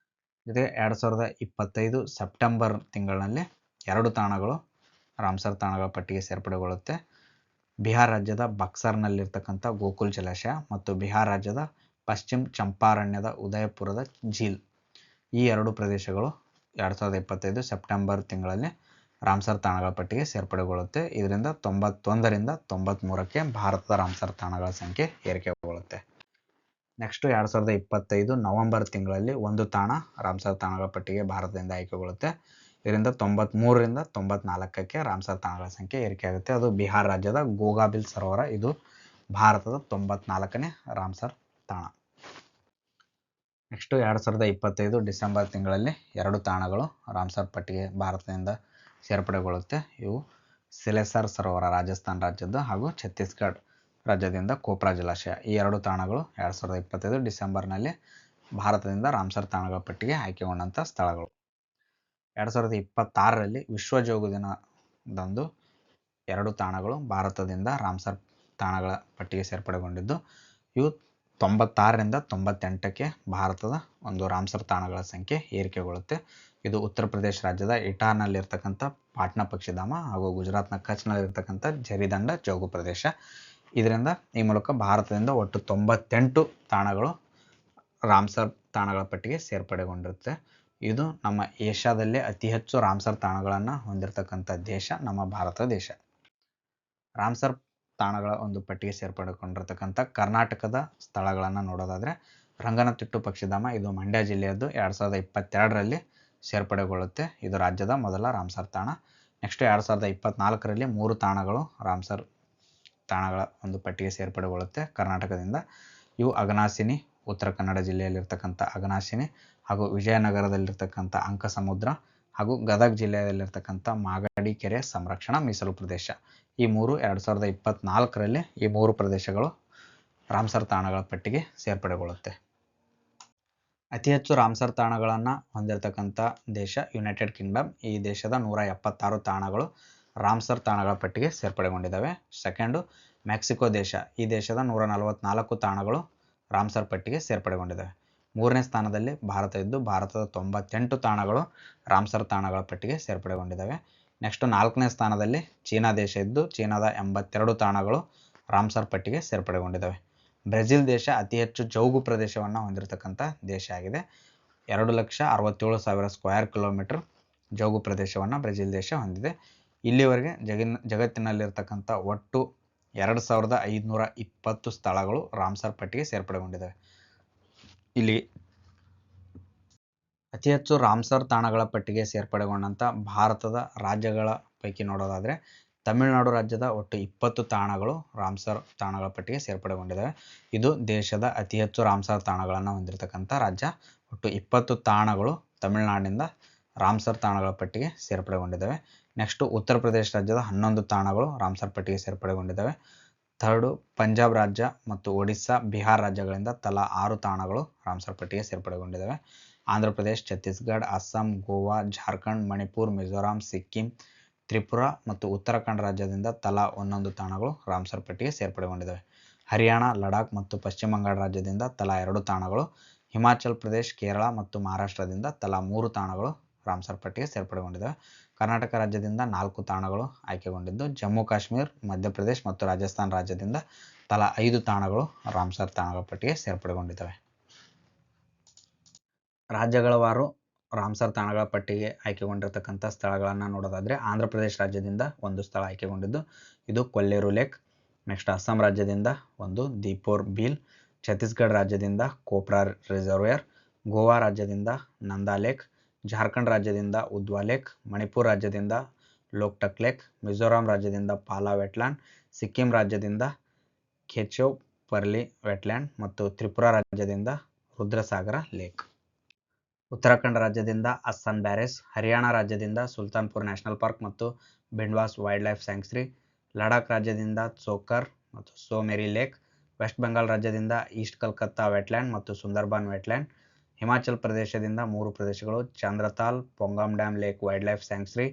ಜೊತೆಗೆ 2025 ಸೆಪ್ಟೆಂಬರ್ ತಿಂಗಳಿನಲ್ಲಿ 2 ತಾಣಗಳು ರಾಮ್ಸರ್ ತಾಣಗಳ ಪಟ್ಟಿಗೆ ಸೇರ್ಪಡೆಗೊಳ್ಳುತ್ತೆ. ಬಿಹಾರ್ ರಾಜ್ಯದ ಬಕ್ಸರ್ನಲ್ಲಿರ್ತಕ್ಕಂಥ ಗೋಕುಲ್ ಜಲಾಶಯ ಮತ್ತು ಬಿಹಾರ್ ರಾಜ್ಯದ ಪಶ್ಚಿಮ ಚಂಪಾರಣ್ಯದ ಉದಯಪುರದ ಝೀಲ್ ಈ 2 ಪ್ರದೇಶಗಳು 2025 ಸೆಪ್ಟೆಂಬರ್ ತಿಂಗಳಲ್ಲಿ ರಾಮ್ಸರ್ ತಾಣಗಳ ಪಟ್ಟಿಗೆ ಸೇರ್ಪಡೆಗೊಳ್ಳುತ್ತೆ. ಇದರಿಂದ 91ರಿಂದ 93ಕ್ಕೆ ಭಾರತದ ರಾಮ್ಸರ್ ತಾಣಗಳ ಸಂಖ್ಯೆ ಏರಿಕೆಗೊಳ್ಳುತ್ತೆ. ನೆಕ್ಸ್ಟು 2025 ನವೆಂಬರ್ ತಿಂಗಳಲ್ಲಿ 1 ತಾಣ ರಾಮ್ಸರ್ ತಾಣಗಳ ಪಟ್ಟಿಗೆ ಭಾರತದಿಂದ ಆಯ್ಕೆಗೊಳ್ಳುತ್ತೆ. ಇದರಿಂದ 93ರಿಂದ 94ಕ್ಕೆ ರಾಮ್ಸರ್ ತಾಣಗಳ ಸಂಖ್ಯೆ ಏರಿಕೆಯಾಗುತ್ತೆ. ಅದು ಬಿಹಾರ್ ರಾಜ್ಯದ ಗೋಗಾಬಿಲ್ ಸರೋವರ. ಇದು ಭಾರತದ 94ನೇ ರಾಮ್ಸರ್ ತಾಣ. ನೆಕ್ಸ್ಟು 2025 ಡಿಸೆಂಬರ್ ತಿಂಗಳಲ್ಲಿ 2 ತಾಣಗಳು ರಾಮ್ಸರ್ ಪಟ್ಟಿಗೆ ಭಾರತದಿಂದ ಸೇರ್ಪಡೆಗೊಳ್ಳುತ್ತೆ. ಇವು ಸಿಲೆಸರ್ ಸರೋವರ ರಾಜಸ್ಥಾನ್ ರಾಜ್ಯದ್ದು ಹಾಗೂ ಛತ್ತೀಸ್ಗಢ ರಾಜ್ಯದಿಂದ ಕೋಪ್ರಾ ಜಲಾಶಯ. ಈ 2 ತಾಣಗಳು 2025 ಡಿಸೆಂಬರ್ನಲ್ಲಿ ಭಾರತದಿಂದ ರಾಮ್ಸರ್ ತಾಣಗಳ ಪಟ್ಟಿಗೆ ಆಯ್ಕೆಗೊಂಡಂಥ ಸ್ಥಳಗಳು. 2026ರಲ್ಲಿ ವಿಶ್ವ ಜೋಗು ದಿನದಂದು 2 ತಾಣಗಳು ಭಾರತದಿಂದ ರಾಮ್ಸರ್ ತಾಣಗಳ ಪಟ್ಟಿಗೆ ಸೇರ್ಪಡೆಗೊಂಡಿದ್ದು, ಇವು 96ರಿಂದ 98ಕ್ಕೆ ಭಾರತದ ಒಂದು ರಾಮ್ಸರ್ ತಾಣಗಳ ಸಂಖ್ಯೆ ಏರಿಕೆಗೊಳ್ಳುತ್ತೆ. ಇದು ಉತ್ತರ ಪ್ರದೇಶ ರಾಜ್ಯದ ಇಟಾರ್ನಲ್ಲಿರ್ತಕ್ಕಂಥ ಪಾಟ್ನಾ ಪಕ್ಷಿಧಾಮ ಹಾಗೂ ಗುಜರಾತ್ನ ಕಚ್ನಲ್ಲಿರ್ತಕ್ಕಂಥ ಜರಿದಂಡ ಜೋಗು ಪ್ರದೇಶ. ಇದರಿಂದ ಈ ಮೂಲಕ ಭಾರತದಿಂದ ಒಟ್ಟು 98 ತಾಣಗಳು ರಾಮ್ಸರ್ ತಾಣಗಳ ಪಟ್ಟಿಗೆ ಸೇರ್ಪಡೆಗೊಂಡಿರುತ್ತೆ. ಇದು ನಮ್ಮ ಏಷ್ಯಾದಲ್ಲೇ ಅತಿ ಹೆಚ್ಚು ರಾಮ್ಸರ್ ತಾಣಗಳನ್ನು ಹೊಂದಿರತಕ್ಕಂಥ ದೇಶ ನಮ್ಮ ಭಾರತ ದೇಶ. ರಾಮ್ಸರ್ ತಾಣಗಳ ಒಂದು ಪಟ್ಟಿಗೆ ಸೇರ್ಪಡೆಗೊಂಡಿರ್ತಕ್ಕಂಥ ಕರ್ನಾಟಕದ ಸ್ಥಳಗಳನ್ನು ನೋಡೋದಾದರೆ ರಂಗನತಿಟ್ಟು ಪಕ್ಷಿಧಾಮ, ಇದು ಮಂಡ್ಯ ಜಿಲ್ಲೆಯದ್ದು, 2022ರಲ್ಲಿ ಸೇರ್ಪಡೆಗೊಳ್ಳುತ್ತೆ. ಇದು ರಾಜ್ಯದ ಮೊದಲ ರಾಮ್ಸರ್ ತಾಣ. ನೆಕ್ಸ್ಟ್ 2024ರಲ್ಲಿ 3 ತಾಣಗಳು ರಾಮ್ಸರ್ ತಾಣಗಳ ಒಂದು ಪಟ್ಟಿಗೆ ಸೇರ್ಪಡೆಗೊಳ್ಳುತ್ತೆ ಕರ್ನಾಟಕದಿಂದ. ಇವು ಅಘನಾಶಿನಿ, ಉತ್ತರ ಕನ್ನಡ ಜಿಲ್ಲೆಯಲ್ಲಿರ್ತಕ್ಕಂಥ ಅಘನಾಶಿನಿ, ಹಾಗೂ ವಿಜಯನಗರದಲ್ಲಿರ್ತಕ್ಕಂಥ ಅಂಕಸಮುದ್ರ, ಹಾಗೂ ಗದಗ ಜಿಲ್ಲೆಯಲ್ಲಿರ್ತಕ್ಕಂಥ ಮಾಗಡಿ ಕೆರೆ ಸಂರಕ್ಷಣಾ ಮೀಸಲು ಪ್ರದೇಶ. ಈ 2024ರಲ್ಲಿ ಈ 3 ಪ್ರದೇಶಗಳು ರಾಮ್ಸರ್ ತಾಣಗಳ ಪಟ್ಟಿಗೆ ಸೇರ್ಪಡೆಗೊಳ್ಳುತ್ತೆ. ಅತಿ ಹೆಚ್ಚು ರಾಮ್ಸರ್ ತಾಣಗಳನ್ನು ಹೊಂದಿರತಕ್ಕಂಥ ದೇಶ ಯುನೈಟೆಡ್ ಕಿಂಗ್ಡಮ್. ಈ ದೇಶದ 176 ತಾಣಗಳು ರಾಮ್ಸರ್ ತಾಣಗಳ ಪಟ್ಟಿಗೆ ಸೇರ್ಪಡೆಗೊಂಡಿದ್ದಾವೆ. ಸೆಕೆಂಡು ಮೆಕ್ಸಿಕೋ ದೇಶ. ಈ ದೇಶದ 144 ತಾಣಗಳು ರಾಮ್ಸರ್ ಪಟ್ಟಿಗೆ ಸೇರ್ಪಡೆಗೊಂಡಿದ್ದಾವೆ. 3ನೇ ಸ್ಥಾನದಲ್ಲಿ ಭಾರತ ಇದ್ದು, ಭಾರತದ 98 ತಾಣಗಳು ರಾಮ್ಸರ್ ತಾಣಗಳ ಪಟ್ಟಿಗೆ ಸೇರ್ಪಡೆಗೊಂಡಿದ್ದಾವೆ. ನೆಕ್ಸ್ಟ್ 4ನೇ ಸ್ಥಾನದಲ್ಲಿ ಚೀನಾ ದೇಶ ಇದ್ದು, ಚೀನಾದ 82 ತಾಣಗಳು ರಾಮ್ಸರ್ ಪಟ್ಟಿಗೆ ಸೇರ್ಪಡೆಗೊಂಡಿದ್ದಾವೆ. ಬ್ರೆಜಿಲ್ ದೇಶ ಅತಿ ಹೆಚ್ಚು ಜೌಗು ಪ್ರದೇಶವನ್ನು ಹೊಂದಿರತಕ್ಕಂಥ ದೇಶ ಆಗಿದೆ. 2,67,000 ಸ್ಕ್ವೇರ್ ಕಿಲೋಮೀಟರ್ ಜೌಗು ಪ್ರದೇಶವನ್ನು ಬ್ರೆಜಿಲ್ ದೇಶ ಹೊಂದಿದೆ. ಇಲ್ಲಿವರೆಗೆ ಜಗತ್ತಿನಲ್ಲಿರ್ತಕ್ಕಂಥ ಒಟ್ಟು 2,520 ಸ್ಥಳಗಳು ರಾಮ್ಸರ್ ಪಟ್ಟಿಗೆ ಸೇರ್ಪಡೆಗೊಂಡಿದ್ದಾವೆ. ಇಲ್ಲಿ ಅತಿ ಹೆಚ್ಚು ರಾಮ್ಸರ್ ತಾಣಗಳ ಪಟ್ಟಿಗೆ ಸೇರ್ಪಡೆಗೊಂಡಂಥ ಭಾರತದ ರಾಜ್ಯಗಳ ಪೈಕಿ ನೋಡೋದಾದರೆ ತಮಿಳುನಾಡು ರಾಜ್ಯದ ಒಟ್ಟು 20 ತಾಣಗಳು ರಾಮ್ಸರ್ ತಾಣಗಳ ಪಟ್ಟಿಗೆ ಸೇರ್ಪಡೆಗೊಂಡಿದ್ದಾವೆ. ಇದು ದೇಶದ ಅತಿ ಹೆಚ್ಚು ರಾಮ್ಸರ್ ತಾಣಗಳನ್ನು ಹೊಂದಿರತಕ್ಕಂಥ ರಾಜ್ಯ. ಒಟ್ಟು 20 ತಾಣಗಳು ತಮಿಳುನಾಡಿನಿಂದ ರಾಮ್ಸರ್ ತಾಣಗಳ ಪಟ್ಟಿಗೆ ಸೇರ್ಪಡೆಗೊಂಡಿದ್ದಾವೆ. ನೆಕ್ಸ್ಟು ಉತ್ತರ ಪ್ರದೇಶ ರಾಜ್ಯದ 11 ತಾಣಗಳು ರಾಮ್ಸರ್ ಪಟ್ಟಿಗೆ ಸೇರ್ಪಡೆಗೊಂಡಿದ್ದಾವೆ. ಥರ್ಡು ಪಂಜಾಬ್ ರಾಜ್ಯ ಮತ್ತು ಒಡಿಸ್ಸಾ, ಬಿಹಾರ್ ರಾಜ್ಯಗಳಿಂದ ತಲಾ 6 ತಾಣಗಳು ರಾಮ್ಸರ್ ಪಟ್ಟಿಗೆ ಸೇರ್ಪಡೆಗೊಂಡಿದ್ದಾವೆ. ಆಂಧ್ರ ಪ್ರದೇಶ್, ಛತ್ತೀಸ್ಗಢ, ಅಸ್ಸಾಂ, ಗೋವಾ, ಜಾರ್ಖಂಡ್, ಮಣಿಪುರ್, ಮಿಜೋರಾಂ, ಸಿಕ್ಕಿಂ, ತ್ರಿಪುರಾ ಮತ್ತು ಉತ್ತರಾಖಂಡ ರಾಜ್ಯದಿಂದ ತಲಾ 11 ತಾಣಗಳು ರಾಮ್ಸರ್ ಪಟ್ಟಿಗೆ ಸೇರ್ಪಡೆಗೊಂಡಿದ್ದಾವೆ. ಹರಿಯಾಣ, ಲಡಾಖ್ ಮತ್ತು ಪಶ್ಚಿಮ ಬಂಗಾಳ ರಾಜ್ಯದಿಂದ ತಲಾ 2 ತಾಣಗಳು, ಹಿಮಾಚಲ್ ಪ್ರದೇಶ್, ಕೇರಳ ಮತ್ತು ಮಹಾರಾಷ್ಟ್ರದಿಂದ ತಲಾ 3 ತಾಣಗಳು ರಾಮ್ಸರ್ ಪಟ್ಟಿಗೆ ಸೇರ್ಪಡೆಗೊಂಡಿದ್ದಾವೆ. ಕರ್ನಾಟಕ ರಾಜ್ಯದಿಂದ 4 ತಾಣಗಳು ಆಯ್ಕೆಗೊಂಡಿದ್ದು, ಜಮ್ಮು ಕಾಶ್ಮೀರ್, ಮಧ್ಯಪ್ರದೇಶ್ ಮತ್ತು ರಾಜಸ್ಥಾನ ರಾಜ್ಯದಿಂದ ತಲಾ 5 ತಾಣಗಳು ರಾಮ್ಸರ್ ತಾಣಗಳ ಪಟ್ಟಿಗೆ ಸೇರ್ಪಡೆಗೊಂಡಿದ್ದಾವೆ. ರಾಜ್ಯಗಳವಾರು ರಾಮ್ಸರ್ ತಾಣಗಳ ಪಟ್ಟಿಗೆ ಆಯ್ಕೆಗೊಂಡಿರ್ತಕ್ಕಂಥ ಸ್ಥಳಗಳನ್ನು ನೋಡೋದಾದರೆ ಆಂಧ್ರ ಪ್ರದೇಶ ರಾಜ್ಯದಿಂದ 1 ಸ್ಥಳ ಆಯ್ಕೆಗೊಂಡಿದ್ದು, ಇದು ಕೊಲ್ಲೇರು ಲೇಕ್. ನೆಕ್ಸ್ಟ್ ಅಸ್ಸಾಂ ರಾಜ್ಯದಿಂದ 1 ದೀಪೋರ್ ಬೀಲ್, ಛತ್ತೀಸ್ಗಢ ರಾಜ್ಯದಿಂದ ಕೋಪ್ರಾ ರಿಸರ್ವೇರ್, ಗೋವಾ ರಾಜ್ಯದಿಂದ ನಂದಾ ಲೇಕ್, ಜಾರ್ಖಂಡ್ ರಾಜ್ಯದಿಂದ ಉದ್ವಾ ಲೇಕ್, ಮಣಿಪುರ ರಾಜ್ಯದಿಂದ ಲೋಕ್ಟಕ್ ಲೇಕ್, ಮಿಜೋರಾಂ ರಾಜ್ಯದಿಂದ ಪಾಲಾ ವೆಟ್ಲ್ಯಾಂಡ್, ಸಿಕ್ಕಿಂ ರಾಜ್ಯದಿಂದ ಖೇಚೌ ಪರ್ಲಿ ವೆಟ್ಲ್ಯಾಂಡ್ ಮತ್ತು ತ್ರಿಪುರಾ ರಾಜ್ಯದಿಂದ ರುದ್ರಸಾಗರ ಲೇಕ್. ಉತ್ತರಾಖಂಡ ರಾಜ್ಯದಿಂದ ಅಸ್ಸಾನ್ ಬ್ಯಾರೇಜ್, ಹರಿಯಾಣ ರಾಜ್ಯದಿಂದ ಸುಲ್ತಾನ್ಪುರ್ ನ್ಯಾಷನಲ್ ಪಾರ್ಕ್ ಮತ್ತು ಭಿಂಡ್ವಾಸ್ ವೈಲ್ಡ್ ಲೈಫ್ ಸ್ಯಾಂಕ್ಚುರಿ, ಲಡಾಖ್ ರಾಜ್ಯದಿಂದ ಚೋಕರ್ ಮತ್ತು ಸೋಮೇರಿ ಲೇಕ್, ವೆಸ್ಟ್ ಬೆಂಗಾಲ್ ರಾಜ್ಯದಿಂದ ಈಸ್ಟ್ ಕಲ್ಕತ್ತಾ ವೆಟ್ಲ್ಯಾಂಡ್ ಮತ್ತು ಸುಂದರ್ಬಾನ್ ವೆಟ್ಲ್ಯಾಂಡ್, ಹಿಮಾಚಲ್ ಪ್ರದೇಶದಿಂದ 3 ಪ್ರದೇಶಗಳು Chandratal, Pong dam lake wildlife sanctuary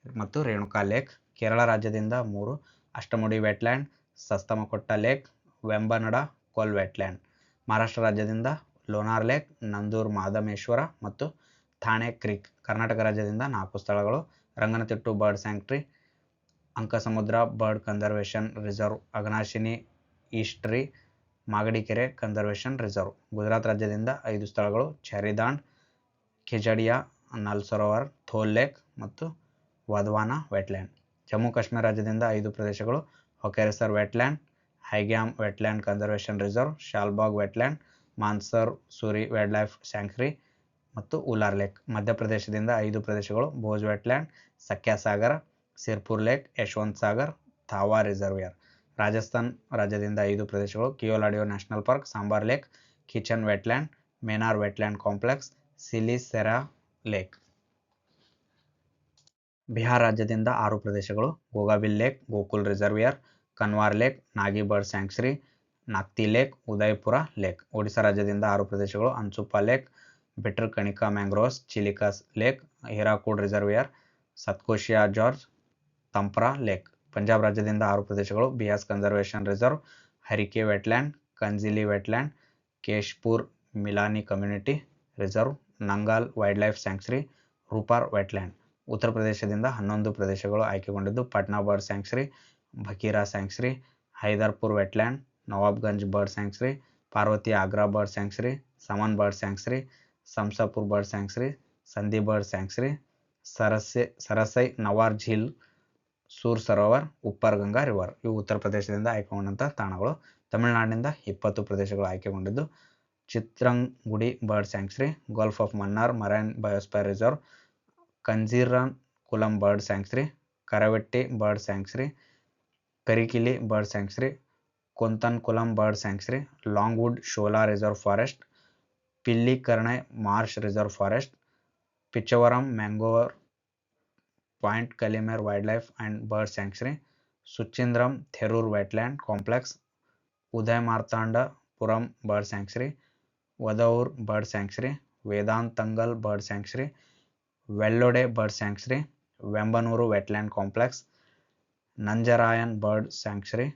ಮತ್ತು ರೇಣುಕಾ ಲೇಕ್, ಕೇರಳ ರಾಜ್ಯದಿಂದ 3 Ashtamudi wetland, Sasthamkotta lake, Vembanad Kol wetland, Maharashtra ರಾಜ್ಯದಿಂದ ಲೋನಾರ್ ಲೇಕ್, ನಂದೂರ್ ಮಾದಮೇಶ್ವರ ಮತ್ತು ಥಾಣೆ ಕ್ರೀಕ್. ಕರ್ನಾಟಕ ರಾಜ್ಯದಿಂದ 4 ಸ್ಥಳಗಳು Ranganathittu bird sanctuary, Ankasamudra bird conservation reserve, Aghanashini estuary, Magadi Kere conservation reserve. Gujarat ರಾಜ್ಯದಿಂದ 5 ಸ್ಥಳಗಳು ಛೇರಿದಾಂಡ್, ಖಿಜಡಿಯಾ, ನಲ್ ಸರೋವರ್, ಥೋಲ್ ಲೇಕ್ ಮತ್ತು ವಧವಾನ ವೆಟ್ಲ್ಯಾಂಡ್. ಜಮ್ಮು ಕಾಶ್ಮೀರ ರಾಜ್ಯದಿಂದ 5 ಪ್ರದೇಶಗಳು Hokersar wetland, Haigam wetland conservation reserve, Shallabugh wetland, Mansar Suri wildlife sanctuary ಮತ್ತು ಉಲಾರ್ ಲೇಕ್. ಮಧ್ಯಪ್ರದೇಶದಿಂದ 5 ಪ್ರದೇಶಗಳು Bhoj wetland, Sakhya Sagar, Sirpur lake, Yashwant Sagar, Tawa reservoir. Rajasthan ರಾಜ್ಯದಿಂದ 5 ಪ್ರದೇಶಗಳು Keoladeo national park, Sambhar lake, Khichan wetland, Menar wetland complex, Siliserh lake. Bihar ರಾಜ್ಯದಿಂದ 6 ಪ್ರದೇಶಗಳು Gogabil lake, Gokul reservoir, Kanwar lake, Nagi bird sanctuary, Nakti lake, Udaipur lake. Odisha ರಾಜ್ಯದಿಂದ 6 ಪ್ರದೇಶಗಳು ಅನ್ಸುಪಾ lake, Bhitarkanika mangroves, Chilika lake, Hirakud reservoir, Satkosia gorge, Tampara lake. Punjab ರಾಜ್ಯದಿಂದ 6 ಪ್ರದೇಶಗಳು Beas conservation reserve, Harike wetland, Kanjli wetland, Keshopur ಮಿಲಾನಿ community reserve, Nangal wildlife sanctuary, Ropar wetland. ಉತ್ತರ ಪ್ರದೇಶದಿಂದ 11 ಪ್ರದೇಶಗಳು ಆಯ್ಕೆಗೊಂಡಿದ್ದು, Patna bird sanctuary, Bakhira sanctuary, Haiderpur wetland, Nawabganj bird sanctuary, Parvati Agra bird sanctuary, Saman bird sanctuary, Samaspur bird sanctuary, Sandi bird sanctuary, Sarsai Nawar Jheel, Sur Sarovar, upper Ganga river. ಇವು ಉತ್ತರ ಪ್ರದೇಶದಿಂದ ಆಯ್ಕೆಗೊಂಡಂಥ ತಾಣಗಳು. ತಮಿಳುನಾಡಿನಿಂದ 20 ಪ್ರದೇಶಗಳು ಆಯ್ಕೆಗೊಂಡಿದ್ದು Chitrangudi bird sanctuary, gulf of Mannar marine biosphere reserve, Kanjirankulam bird sanctuary, Karaivetti bird sanctuary, Karikili bird sanctuary, Koonthankulam bird sanctuary, Longwood Shola reserve forest, Pallikaranai marsh reserve forest, Pichavaram mangrove Point Calimere wildlife and bird sanctuary, Suchindram Theroor wetland complex, Udhayamarthandapuram bird sanctuary, Vaduvur bird sanctuary, Vedanthangal bird sanctuary, Vellode bird sanctuary, Vembannur wetland complex, Nanjarayan bird sanctuary,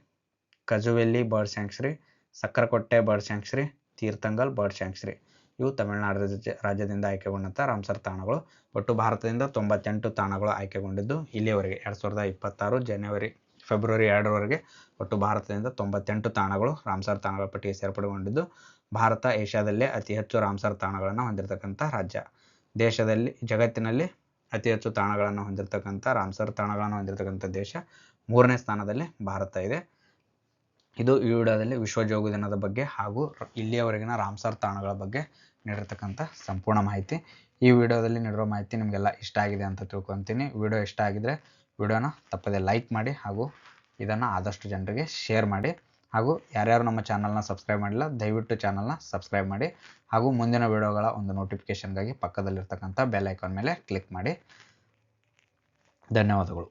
Kazhuveli bird sanctuary, Sakkarakottai bird sanctuary, Theerthangal bird sanctuary. ಇವು ತಮಿಳುನಾಡು ರಾಜ್ಯದಿಂದ ಆಯ್ಕೆಗೊಂಡಂಥ Ramsar ತಾಣಗಳು. ಒಟ್ಟು ಭಾರತದಿಂದ 98 ತಾಣಗಳು ಆಯ್ಕೆಗೊಂಡಿದ್ದು ಇಲ್ಲಿಯವರೆಗೆ 2026 February 2ರವರೆಗೆ ಒಟ್ಟು ಭಾರತದಿಂದ 98 ತಾಣಗಳು ರಾಮ್ಸರ್ ತಾಣಗಳ ಪಟ್ಟಿಗೆ ಸೇರ್ಪಡೆಗೊಂಡಿದ್ದು, ಭಾರತ ಏಷ್ಯಾದಲ್ಲೇ ಅತಿ ಹೆಚ್ಚು ರಾಮ್ಸರ್ ತಾಣಗಳನ್ನು ಹೊಂದಿರತಕ್ಕಂಥ ರಾಜ್ಯ. ಜಗತ್ತಿನಲ್ಲಿ ಅತಿ ಹೆಚ್ಚು ತಾಣಗಳನ್ನು ಹೊಂದಿರತಕ್ಕಂಥ ರಾಮ್ಸರ್ ತಾಣಗಳನ್ನು ಹೊಂದಿರತಕ್ಕಂಥ ದೇಶ 3ನೇ ಸ್ಥಾನದಲ್ಲಿ ಭಾರತ ಇದೆ. ಇದು ಈ ವಿಡಿಯೋದಲ್ಲಿ ವಿಶ್ವ ಜೋಗ ದಿನದ ಬಗ್ಗೆ ಹಾಗೂ ಇಲ್ಲಿಯವರೆಗಿನ ರಾಮ್ಸರ್ ತಾಣಗಳ ಬಗ್ಗೆ ನೀಡಿರ್ತಕ್ಕಂಥ ಸಂಪೂರ್ಣ ಮಾಹಿತಿ. ಈ ವಿಡಿಯೋದಲ್ಲಿ ನೀಡಿರೋ ಮಾಹಿತಿ ನಿಮಗೆಲ್ಲ ಇಷ್ಟ ಆಗಿದೆ ಅಂತ ತಿಳ್ಕೊತೀನಿ. ವಿಡಿಯೋ ಇಷ್ಟ ಆಗಿದ್ರೆ ವಿಡಿಯೋನ ತಪ್ಪದೆ ಲೈಕ್ ಮಾಡಿ ಹಾಗೂ ಇದನ್ನು ಆದಷ್ಟು ಜನರಿಗೆ ಶೇರ್ ಮಾಡಿ. ಹಾಗೂ ಯಾರ್ಯಾರು ನಮ್ಮ ಚಾನಲ್ನ ಸಬ್ಸ್ಕ್ರೈಬ್ ಮಾಡಿಲ್ಲ ದಯವಿಟ್ಟು ಚಾನಲ್ನ ಸಬ್ಸ್ಕ್ರೈಬ್ ಮಾಡಿ ಹಾಗೂ ಮುಂದಿನ ವಿಡಿಯೋಗಳ ಒಂದು ನೋಟಿಫಿಕೇಷನ್ಗಾಗಿ ಪಕ್ಕದಲ್ಲಿರ್ತಕ್ಕಂಥ ಬೆಲ್ ಐಕಾನ್ ಮೇಲೆ ಕ್ಲಿಕ್ ಮಾಡಿ. ಧನ್ಯವಾದಗಳು.